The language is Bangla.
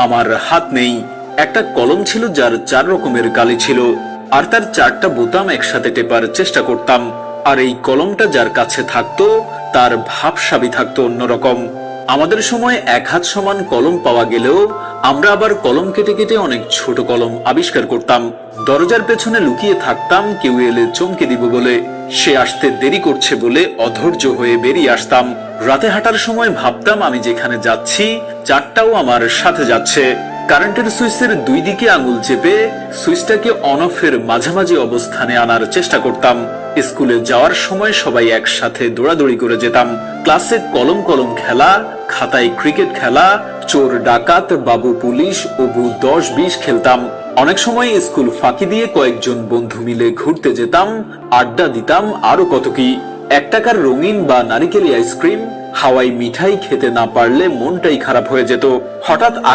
আমার হাত নেই। একটা কলম ছিল যার 4 রকমের কালি ছিল, আর তার 4টা বোতাম একসাথে টেপার চেষ্টা করতাম। আর এই কলমটা যার কাছে থাকতো তার ভাবসাবি থাকতো অন্যরকম। আমাদের সময় 1 হাত সমান কলম পাওয়া গেলেও আমরা আবার কলম কেটে কেটে অনেক ছোট কলম আবিষ্কার করতাম। দরজার পেছনে লুকিয়ে থাকতাম কেউ এলে চমকে দিব বলে। সে আসতে দেরি করছে বলে অধৈর্য হয়ে বেরিয়ে আসতাম। রাতে হাঁটার সময় ভাবতাম আমি যেখানে যাচ্ছি 4টাও আমার সাথে যাচ্ছে। কারেন্টের সুইচের 2 দিকে আঙুল চেপে সুইচটাকে অন অফের মাঝামাঝি অবস্থানে আনার চেষ্টা করতাম। স্কুলে যাওয়ার সময় সবাই একসাথে দৌড়াদৌড়ি করে যেতাম। ক্লাসে কলম কলম খেলা, খাতায় ক্রিকেট খেলা, চোর ডাকাত, বাবু পুলিশ, অবু 10-20 খেলতাম। অনেক সময় স্কুল ফাঁকি দিয়ে কয়েকজন বন্ধু মিলে ঘুরতে যেতাম, আড্ডা দিতাম, আরো কত কি। 1 টাকার রঙিন বা নারিকেলি আইসক্রিম, হাওয়াই মিঠাই খেতে না পারলে মনটাই খারাপ হয়ে যেত। হঠাৎ